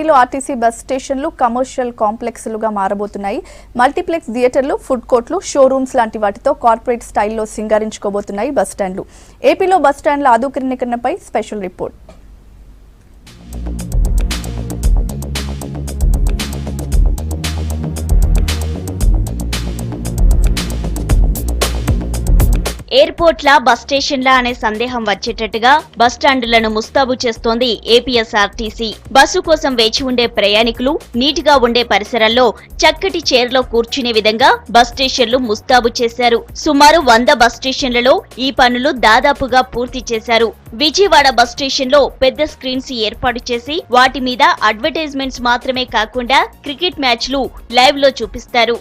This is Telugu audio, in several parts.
ఏపీలో ఆర్టీసీ బస్ స్టేషన్లు కమర్షియల్ కాంప్లెక్స్లుగా మారబోతున్నాయి. మల్టీప్లెక్స్ థియేటర్లు, ఫుడ్ కోర్టులు, షోరూమ్స్ లాంటి వాటితో కార్పొరేట్ స్టైల్లో సింగారించుకోబోతున్నాయి బస్ స్టాండ్లు. ఏపీలో బస్ స్టాండ్ల ఆధునీకరణపై స్పెషల్ రిపోర్ట్. ఎయిర్పోర్ట్ల బస్ స్టేషన్ల అనే సందేహం వచ్చేటట్టుగా బస్ స్టాండులను ముస్తాబు చేస్తోంది ఏపీఎస్ఆర్టీసీ. బస్సు కోసం వేచి ఉండే ప్రయాణికులు నీటిగా ఉండే పరిసరాల్లో చక్కటి చైర్లో కూర్చునే విధంగా బస్ స్టేషన్లు ముస్తాబు చేశారు. సుమారు 100 బస్ స్టేషన్లలో ఈ పనులు దాదాపుగా పూర్తి చేశారు. విజయవాడ బస్ స్టేషన్ లో పెద్ద స్క్రీన్స్ ఏర్పాటు చేసి వాటి మీద అడ్వర్టైజ్మెంట్స్ మాత్రమే కాకుండా క్రికెట్ మ్యాచ్లు లైవ్ లో చూపిస్తారు.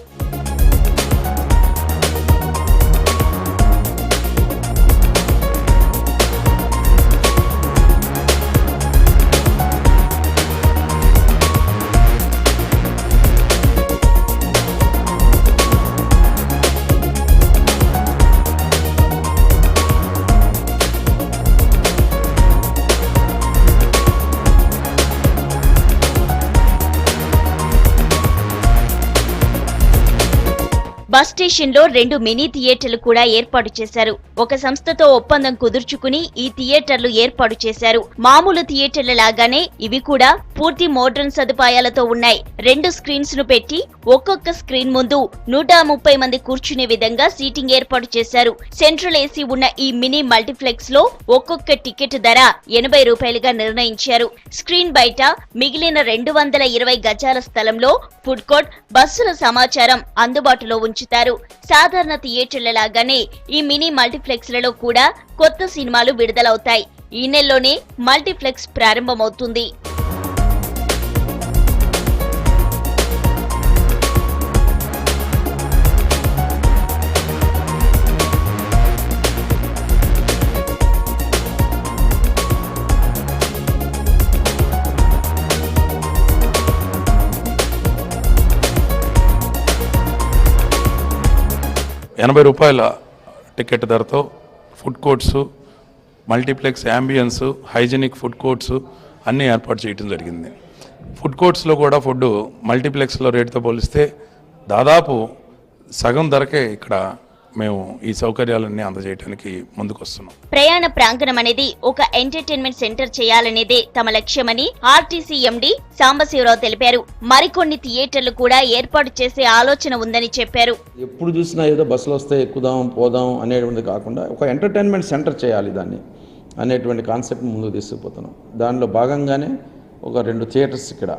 బస్ స్టేషన్ లో 2 మినీ థియేటర్లు కూడా ఏర్పాటు చేశారు. ఒక సంస్థతో ఒప్పందం కుదుర్చుకుని ఈ థియేటర్లు ఏర్పాటు చేశారు. మామూలు థియేటర్ల లాగానే ఇవి కూడా పూర్తి మోడ్రన్ సదుపాయాలతో ఉన్నాయి. 2 స్క్రీన్స్ ను పెట్టి ఒక్కొక్క స్క్రీన్ ముందు 130 మంది కూర్చునే విధంగా సీటింగ్ ఏర్పాటు చేశారు. సెంట్రల్ ఏసీ ఉన్న ఈ మినీ మల్టీప్లెక్స్ లో ఒక్కొక్క టికెట్ ధర 80 రూపాయలుగా నిర్ణయించారు. స్క్రీన్ బయట మిగిలిన 220 గజాల స్థలంలో ఫుడ్ కోర్ట్, బస్సుల సమాచారం అందుబాటులో ఉంచుతారు. సాధారణ థియేటర్ల లాగానే ఈ మినీ మల్టీప్లెక్స్ లలో కూడా కొత్త సినిమాలు విడుదలవుతాయి. ఈ నెలలోనే మల్టీప్లెక్స్ ప్రారంభమవుతుంది. ₹80 టికెట్ ధరతో food courts, multiplex ambience, hygienic food courts అన్నీ ఏర్పాటు చేయడం జరిగింది. ఫుడ్ కోర్ట్స్లో కూడా ఫుడ్ మల్టీప్లెక్స్లో రేటుతో పోలిస్తే దాదాపు సగం ధరకే ఇక్కడ మేము ఈ సౌకర్యాలన్నీ అందజేయడానికి ముందుకు వస్తున్నాం. ప్రయాణ ప్రాంగణం అనేది ఒక ఎంటర్టైన్మెంట్ సెంటర్ చేయాలనేదే తమ లక్ష్యమని ఆర్టీసీ ఎండీ సాంబశివరావు తెలిపారు. మరికొన్ని థియేటర్లు కూడా ఏర్పాటు చేసే ఆలోచన ఉందని చెప్పారు. ఎప్పుడు చూసినా ఏదో బస్సులు వస్తే ఎక్కుదాం పోదాం అనేటువంటిది కాకుండా ఒక ఎంటర్టైన్మెంట్ సెంటర్ చేయాలి దాన్ని అనేటువంటి కాన్సెప్ట్ ముందుకు తీసుకుపోతున్నాం. దానిలో భాగంగానే ఒక 2 థియేటర్స్ ఇక్కడ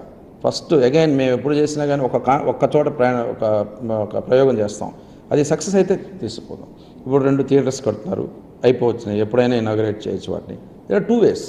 ఫస్ట్ అగైన్ మేము ఎప్పుడు చేసినా కానీ ఒక్క చోట ఒక ప్రయోగం చేస్తాం. అది సక్సెస్ అయితే తీసుకుపోదాం. ఇప్పుడు 2 థియేటర్స్ కడుతున్నారు, అయిపోవచ్చున్నాయి, ఎప్పుడైనా ఇనాగరేట్ చేయొచ్చు వాటిని. ఇలా 2 ways.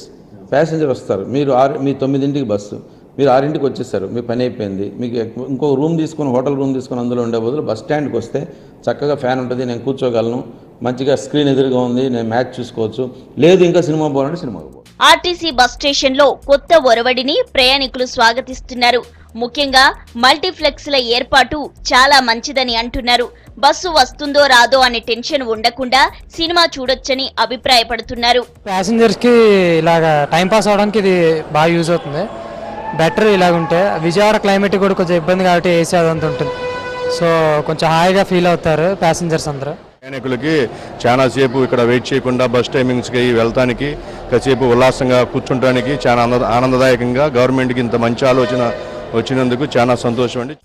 ప్యాసింజర్ వస్తారు, మీరు మీ 9ంటికి బస్సు, మీరు 6ంటికి వచ్చేసారు, మీ పని అయిపోయింది, మీకు ఇంకో రూమ్ తీసుకొని హోటల్ రూమ్ తీసుకొని అందులో ఉండే బదులు బస్ స్టాండ్కి వస్తే చక్కగా ఫ్యాన్ ఉంటుంది, నేను కూర్చోగలను, మంచిగా స్క్రీన్ ఎదురుగా ఉంది, నేను మ్యాచ్ చూసుకోవచ్చు, లేదు ఇంకా సినిమా పోవాలంటే సినిమాకి పోవాలి. ఆర్టీసీ బస్ స్టేషన్ లో కొత్త ఒరవడిని ప్రయాణికులు స్వాగతిస్తున్నారు. ముఖ్యంగా మల్టీప్లెక్స్ల ఏర్పాటు చాలా మంచిదని అంటున్నారు. బస్సు వస్తుందో రాదో అనే టెన్షన్ ఉండకుండా సినిమా చూడొచ్చని అభిప్రాయపడుతున్నారు. ప్యాసింజర్స్ కి ఇలాగా టైం పాస్ అవడానికి ఇది బాగా యూజ్ అవుతుంది. బెటర్ ఇలాగుంటే విజయవాడ క్లైమేట్ కూడా కొంచెం ఇబ్బంది కాబట్టి ఏసీ అదంతా ఉంటుంది. సో కొంచెం హాయిగా ఫీల్ అవుతారు ప్యాసింజర్స్ అందరూ. ప్రయాణికులకి చాలా సేపు ఇక్కడ వెయిట్ చేయకుండా బస్ టైమింగ్స్కి వెళ్తానికి, కాసేపు ఉల్లాసంగా కూర్చుంటానికి చాలా ఆనందదాయకంగా గవర్నమెంట్కి ఇంత మంచి ఆలోచన వచ్చినందుకు చాలా సంతోషం అండి.